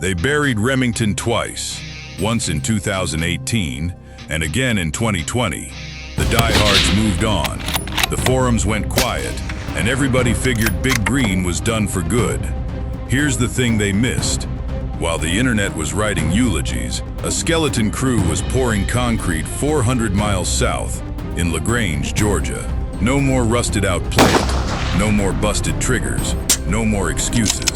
They buried Remington twice, once in 2018 and again in 2020. The diehards moved on, the forums went quiet, and everybody figured Big Green was done for good. Here's the thing they missed. While the internet was writing eulogies, a skeleton crew was pouring concrete 400 miles south in LaGrange, Georgia. No more rusted out plant, no more busted triggers, no more excuses.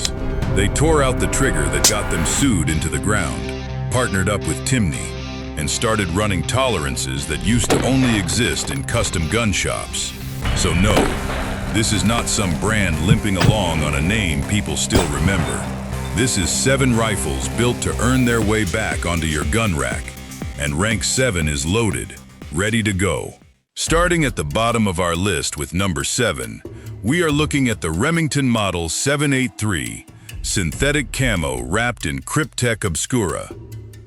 They tore out the trigger that got them sued into the ground, partnered up with Timney, and started running tolerances that used to only exist in custom gun shops. So no, this is not some brand limping along on a name people still remember. This is 7 rifles built to earn their way back onto your gun rack, and rank 7 is loaded, ready to go. Starting at the bottom of our list with number 7, we are looking at the Remington Model 783 synthetic camo wrapped in Cryptek Obscura.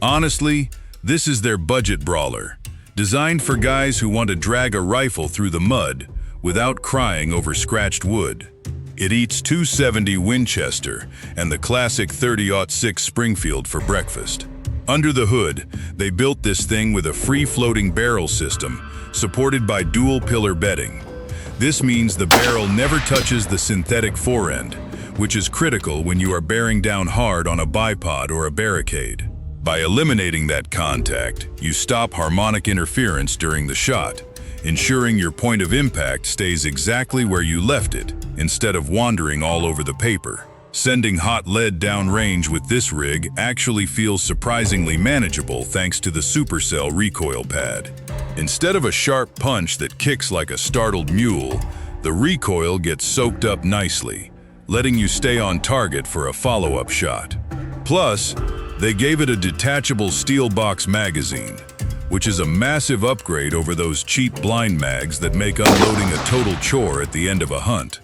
Honestly, this is their budget brawler, designed for guys who want to drag a rifle through the mud without crying over scratched wood. It eats .270 Winchester and the classic .30-06 Springfield for breakfast. Under the hood, they built this thing with a free-floating barrel system supported by dual-pillar bedding. This means the barrel never touches the synthetic forend, which is critical when you are bearing down hard on a bipod or a barricade. By eliminating that contact, you stop harmonic interference during the shot, ensuring your point of impact stays exactly where you left it, instead of wandering all over the paper. Sending hot lead downrange with this rig actually feels surprisingly manageable thanks to the supercell recoil pad. Instead of a sharp punch that kicks like a startled mule, the recoil gets soaked up nicely, letting you stay on target for a follow-up shot. Plus, they gave it a detachable steel box magazine, which is a massive upgrade over those cheap blind mags that make unloading a total chore at the end of a hunt.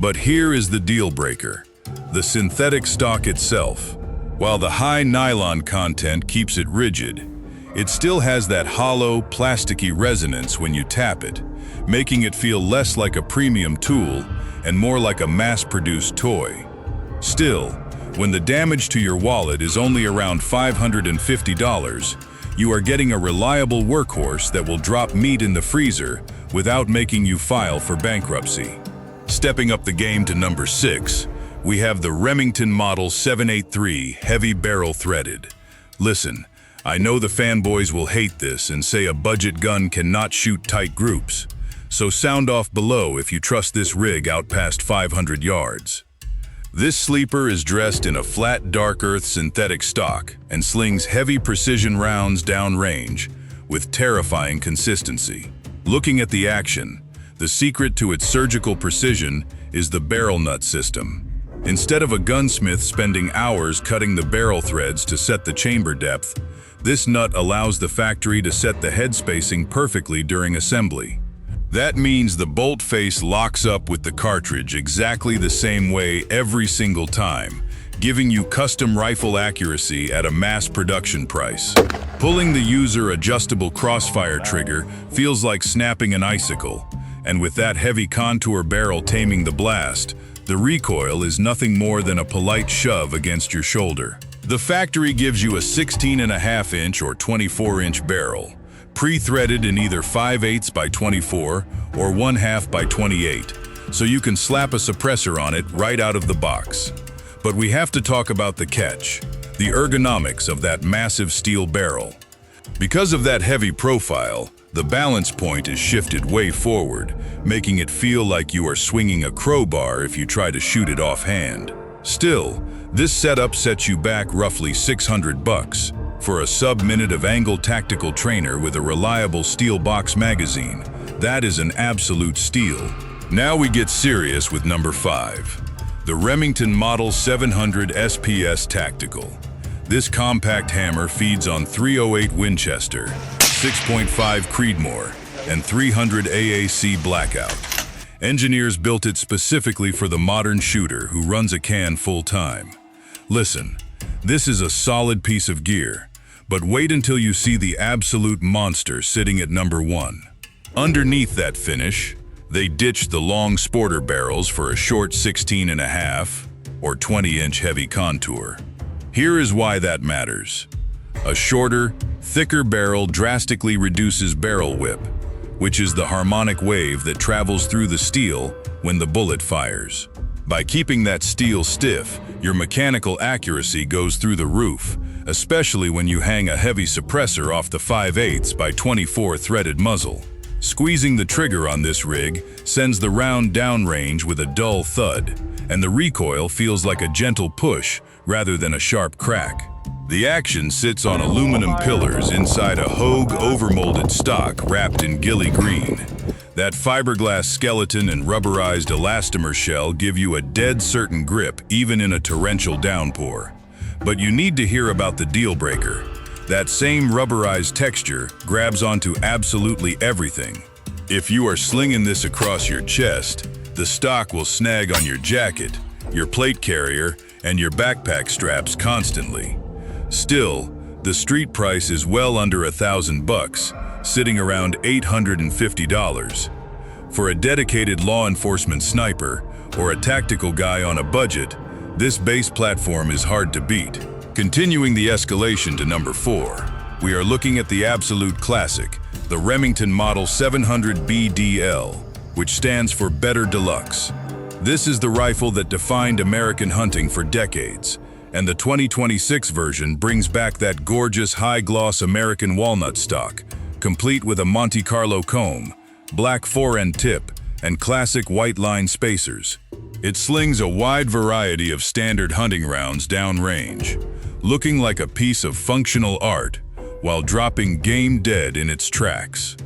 But here is the deal breaker: the synthetic stock itself. While the high nylon content keeps it rigid, it still has that hollow, plasticky resonance when you tap it, making it feel less like a premium tool and more like a mass-produced toy. Still, when the damage to your wallet is only around $550, you are getting a reliable workhorse that will drop meat in the freezer without making you file for bankruptcy. Stepping up the game to number 6, we have the Remington Model 783 Heavy Barrel Threaded. Listen, I know the fanboys will hate this and say a budget gun cannot shoot tight groups, so sound off below if you trust this rig out past 500 yards. This sleeper is dressed in a flat dark earth synthetic stock and slings heavy precision rounds downrange with terrifying consistency. Looking at the action, the secret to its surgical precision is the barrel nut system. Instead of a gunsmith spending hours cutting the barrel threads to set the chamber depth, this nut allows the factory to set the head spacing perfectly during assembly. That means the bolt face locks up with the cartridge exactly the same way every single time, giving you custom rifle accuracy at a mass production price. Pulling the user adjustable crossfire trigger feels like snapping an icicle, and with that heavy contour barrel taming the blast, the recoil is nothing more than a polite shove against your shoulder. The factory gives you a 16.5-inch or 24-inch barrel, pre-threaded in either 5/8 by 24 or 1/2 by 28, so you can slap a suppressor on it right out of the box. But we have to talk about the catch, the ergonomics of that massive steel barrel. Because of that heavy profile, the balance point is shifted way forward, making it feel like you are swinging a crowbar if you try to shoot it offhand. Still, this setup sets you back roughly $600 for a sub-minute of angle tactical trainer with a reliable steel box magazine. That is an absolute steal. Now we get serious with number 5, the Remington Model 700 SPS Tactical. This compact hammer feeds on .308 Winchester, 6.5 Creedmoor, and 300 AAC Blackout. Engineers built it specifically for the modern shooter who runs a can full-time. Listen, this is a solid piece of gear, but wait until you see the absolute monster sitting at number 1. Underneath that finish, they ditched the long sporter barrels for a short 16.5 or 20-inch heavy contour. Here is why that matters. A shorter, thicker barrel drastically reduces barrel whip, which is the harmonic wave that travels through the steel when the bullet fires. By keeping that steel stiff, your mechanical accuracy goes through the roof, especially when you hang a heavy suppressor off the 5/8 by 24 threaded muzzle. Squeezing the trigger on this rig sends the round downrange with a dull thud, and the recoil feels like a gentle push rather than a sharp crack. The action sits on aluminum pillars inside a Hogue overmolded stock wrapped in ghillie green. That fiberglass skeleton and rubberized elastomer shell give you a dead certain grip even in a torrential downpour. But you need to hear about the deal breaker. That same rubberized texture grabs onto absolutely everything. If you are slinging this across your chest, the stock will snag on your jacket, your plate carrier, and your backpack straps constantly. Still, the street price is well under $1,000, sitting around $850. For a dedicated law enforcement sniper or a tactical guy on a budget, this base platform is hard to beat. Continuing the escalation to number 4, we are looking at the absolute classic, the Remington Model 700 BDL, which stands for Better Deluxe. This is the rifle that defined American hunting for decades, and the 2026 version brings back that gorgeous high-gloss American walnut stock, complete with a Monte Carlo comb, black fore-end tip, and classic white line spacers. It slings a wide variety of standard hunting rounds downrange, looking like a piece of functional art while dropping game dead in its tracks.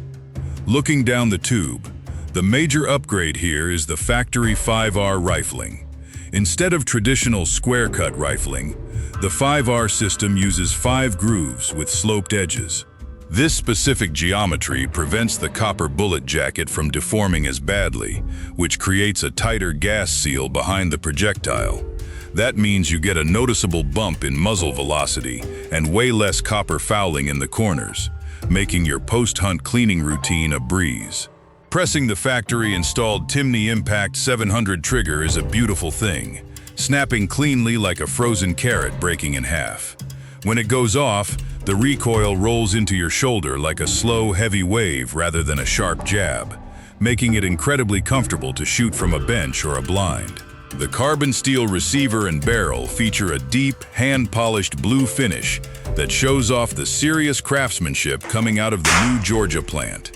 Looking down the tube, the major upgrade here is the factory 5R rifling. Instead of traditional square-cut rifling, the 5R system uses 5 grooves with sloped edges. This specific geometry prevents the copper bullet jacket from deforming as badly, which creates a tighter gas seal behind the projectile. That means you get a noticeable bump in muzzle velocity and way less copper fouling in the corners, making your post-hunt cleaning routine a breeze. Pressing the factory-installed Timney Impact 700 trigger is a beautiful thing, snapping cleanly like a frozen carrot breaking in half. When it goes off, the recoil rolls into your shoulder like a slow, heavy wave rather than a sharp jab, making it incredibly comfortable to shoot from a bench or a blind. The carbon steel receiver and barrel feature a deep, hand-polished blue finish that shows off the serious craftsmanship coming out of the new Georgia plant.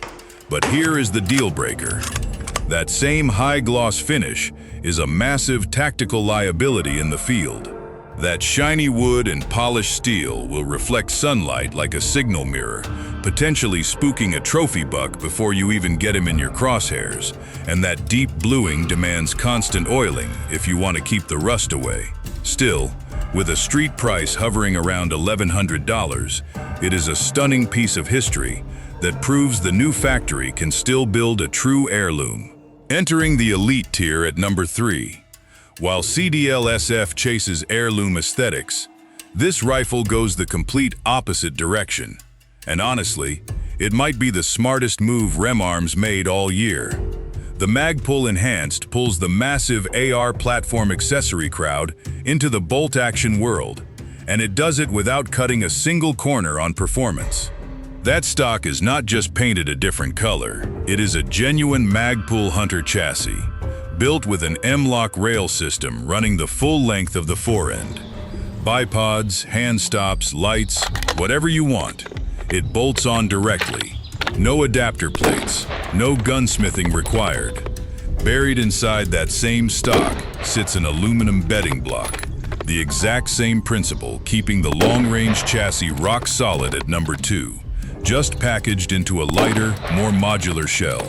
But here is the deal breaker. That same high-gloss finish is a massive tactical liability in the field. That shiny wood and polished steel will reflect sunlight like a signal mirror, potentially spooking a trophy buck before you even get him in your crosshairs, and that deep bluing demands constant oiling if you want to keep the rust away. Still, with a street price hovering around $1,100, it is a stunning piece of history that proves the new factory can still build a true heirloom. Entering the elite tier at number 3. While CDL-SF chases heirloom aesthetics, this rifle goes the complete opposite direction. And honestly, it might be the smartest move Remarm's made all year. The Magpul Enhanced pulls the massive AR platform accessory crowd into the bolt-action world, and it does it without cutting a single corner on performance. That stock is not just painted a different color, it is a genuine Magpul Hunter chassis, built with an M-lock rail system running the full length of the forend. Bipods, hand stops, lights, whatever you want. It bolts on directly. No adapter plates, no gunsmithing required. Buried inside that same stock sits an aluminum bedding block. The exact same principle keeping the long-range chassis rock solid at number 2, just packaged into a lighter, more modular shell.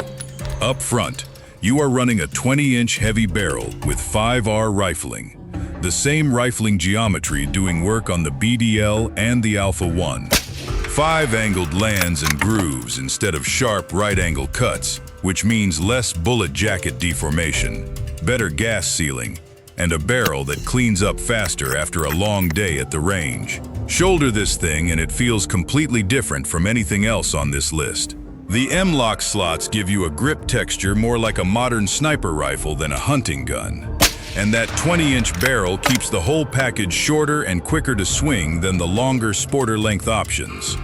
Up front, you are running a 20-inch heavy barrel with 5R rifling. The same rifling geometry doing work on the BDL and the Alpha 1. 5-angled lands and grooves instead of sharp right-angle cuts, which means less bullet jacket deformation, better gas sealing, and a barrel that cleans up faster after a long day at the range. Shoulder this thing and it feels completely different from anything else on this list. The M-lock slots give you a grip texture more like a modern sniper rifle than a hunting gun. And that 20-inch barrel keeps the whole package shorter and quicker to swing than the longer sporter length options.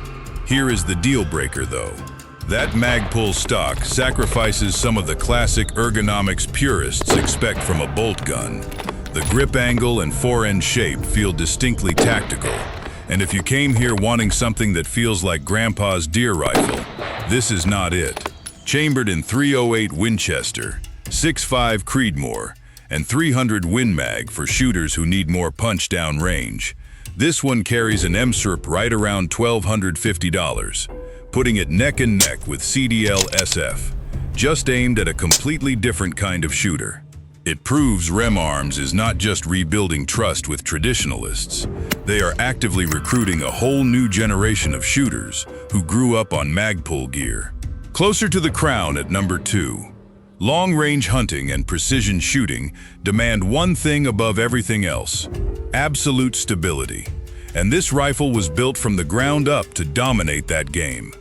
Here is the deal breaker though. That Magpul stock sacrifices some of the classic ergonomics purists expect from a bolt gun. The grip angle and fore-end shape feel distinctly tactical. And if you came here wanting something that feels like Grandpa's deer rifle, this is not it. Chambered in .308 Winchester, 6.5 Creedmoor, and 300 Win Mag for shooters who need more punch-down range, this one carries an MSRP right around $1,250. Putting it neck and neck with CDL SF, just aimed at a completely different kind of shooter. It proves Remarms is not just rebuilding trust with traditionalists. They are actively recruiting a whole new generation of shooters who grew up on Magpul gear. Closer to the crown at number 2. Long-range hunting and precision shooting demand one thing above everything else: absolute stability. And this rifle was built from the ground up to dominate that game.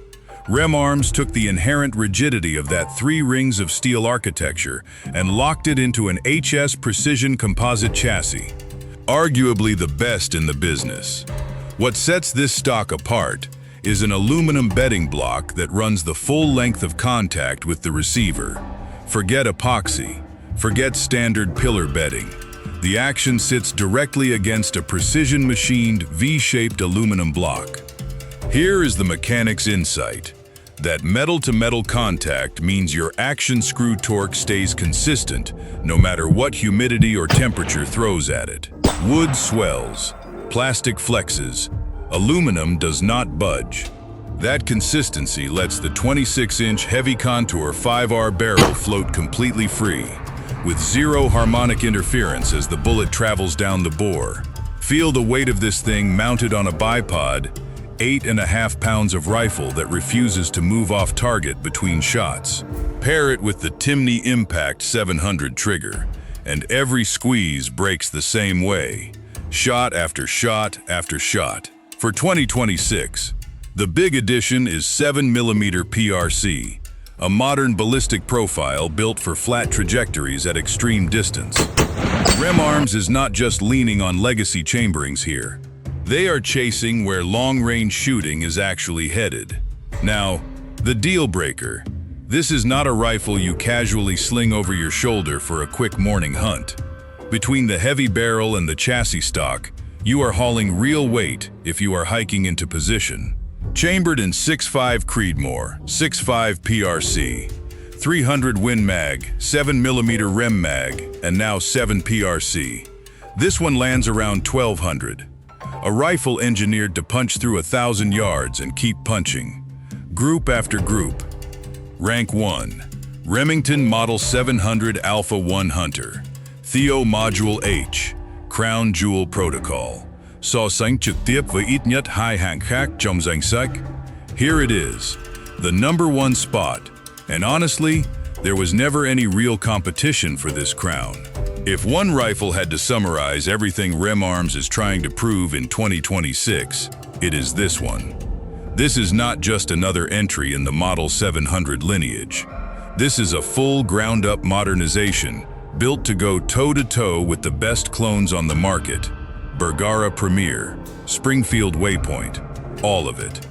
Remarms took the inherent rigidity of that 3 rings of steel architecture and locked it into an HS precision composite chassis, arguably the best in the business. What sets this stock apart is an aluminum bedding block that runs the full length of contact with the receiver. Forget epoxy, forget standard pillar bedding. The action sits directly against a precision-machined V-shaped aluminum block. Here is the mechanic's insight. That metal-to-metal contact means your action screw torque stays consistent no matter what humidity or temperature throws at it. Wood swells, plastic flexes, aluminum does not budge. That consistency lets the 26-inch heavy contour 5R barrel float completely free, with zero harmonic interference as the bullet travels down the bore. Feel the weight of this thing mounted on a bipod, 8.5 pounds of rifle that refuses to move off target between shots. Pair it with the Timney Impact 700 trigger, and every squeeze breaks the same way, shot after shot after shot. For 2026, the big addition is 7mm PRC, a modern ballistic profile built for flat trajectories at extreme distance. Remarms is not just leaning on legacy chamberings here. They are chasing where long-range shooting is actually headed. Now, the deal breaker. This is not a rifle you casually sling over your shoulder for a quick morning hunt. Between the heavy barrel and the chassis stock, you are hauling real weight if you are hiking into position. Chambered in 6.5 Creedmoor, 6.5 PRC, 300 Win Mag, 7mm Rem Mag, and now 7 PRC. This one lands around $1,200. A rifle engineered to punch through 1,000 yards and keep punching. Group after group. Rank 1. Remington Model 700 Alpha 1 Hunter. Theo Module H. Crown Jewel Protocol. So sang trực tiếp với ít nhất 2 hạng khác trong danh sách. Here it is, the #1 spot. And honestly, there was never any real competition for this crown. If one rifle had to summarize everything Remarms is trying to prove in 2026, it is this one. This is not just another entry in the Model 700 lineage. This is a full ground-up modernization built to go toe-to-toe with the best clones on the market. Bergara Premier, Springfield Waypoint, all of it.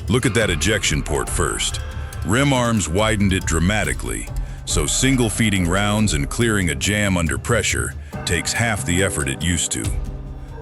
Look at that ejection port first. Remarms widened it dramatically, so single-feeding rounds and clearing a jam under pressure takes half the effort it used to.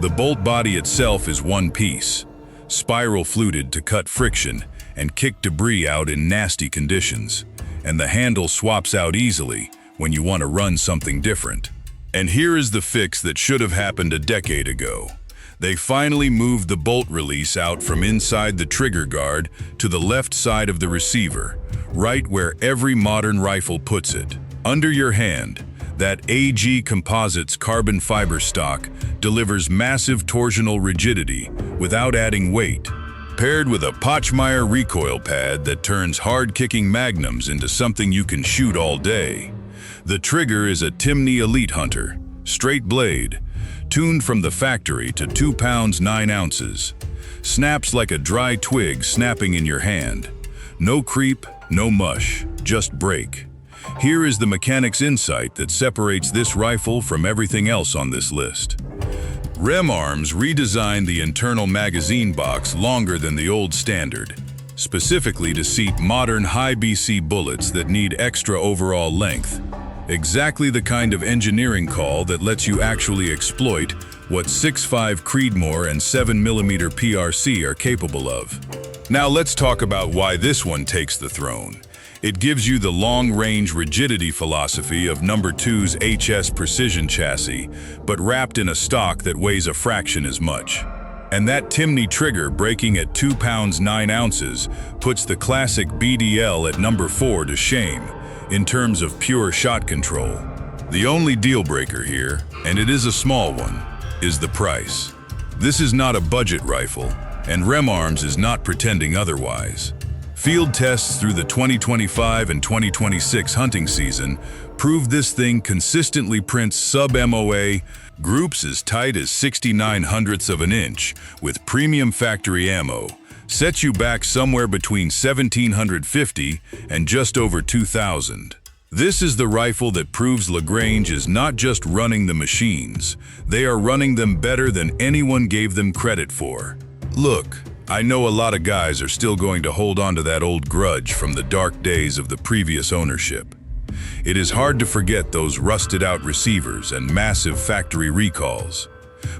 The bolt body itself is one piece, spiral fluted to cut friction and kick debris out in nasty conditions, and the handle swaps out easily when you want to run something different. And here is the fix that should have happened a decade ago. They finally moved the bolt release out from inside the trigger guard to the left side of the receiver, right where every modern rifle puts it. Under your hand, that AG Composites carbon fiber stock delivers massive torsional rigidity without adding weight, paired with a Pochmeyer recoil pad that turns hard-kicking magnums into something you can shoot all day. The trigger is a Timney Elite Hunter, straight blade, tuned from the factory to 2 pounds 9 ounces. Snaps like a dry twig snapping in your hand. No creep, no mush, just break. Here is the mechanic's insight that separates this rifle from everything else on this list. Remington redesigned the internal magazine box longer than the old standard, specifically to seat modern high BC bullets that need extra overall length. Exactly the kind of engineering call that lets you actually exploit what 6.5 Creedmoor and 7mm PRC are capable of. Now let's talk about why this one takes the throne. It gives you the long-range rigidity philosophy of No. 2's HS Precision chassis, but wrapped in a stock that weighs a fraction as much. And that Timney trigger breaking at 2 pounds 9 ounces puts the classic BDL at No. 4 to shame in terms of pure shot control. The only deal breaker here, and it is a small one, is the price. This is not a budget rifle, and Remington is not pretending otherwise. Field tests through the 2025 and 2026 hunting season prove this thing consistently prints sub-MOA groups as tight as 0.69 of an inch with premium factory ammo, sets you back somewhere between $1,750 and just over $2,000. This is the rifle that proves LaGrange is not just running the machines, they are running them better than anyone gave them credit for. Look, I know a lot of guys are still going to hold on to that old grudge from the dark days of the previous ownership. It is hard to forget those rusted-out receivers and massive factory recalls.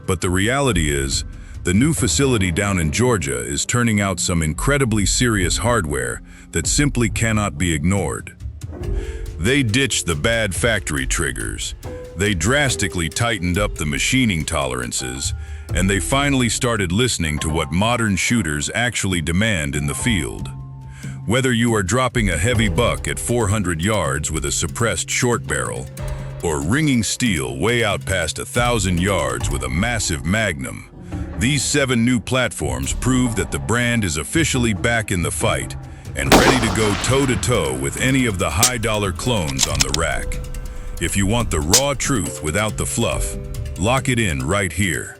But the reality is, the new facility down in Georgia is turning out some incredibly serious hardware that simply cannot be ignored. They ditched the bad factory triggers, they drastically tightened up the machining tolerances, and they finally started listening to what modern shooters actually demand in the field. Whether you are dropping a heavy buck at 400 yards with a suppressed short barrel, or ringing steel way out past 1,000 yards with a massive magnum, these 7 new platforms prove that the brand is officially back in the fight and ready to go toe-to-toe with any of the high-dollar clones on the rack. If you want the raw truth without the fluff, lock it in right here.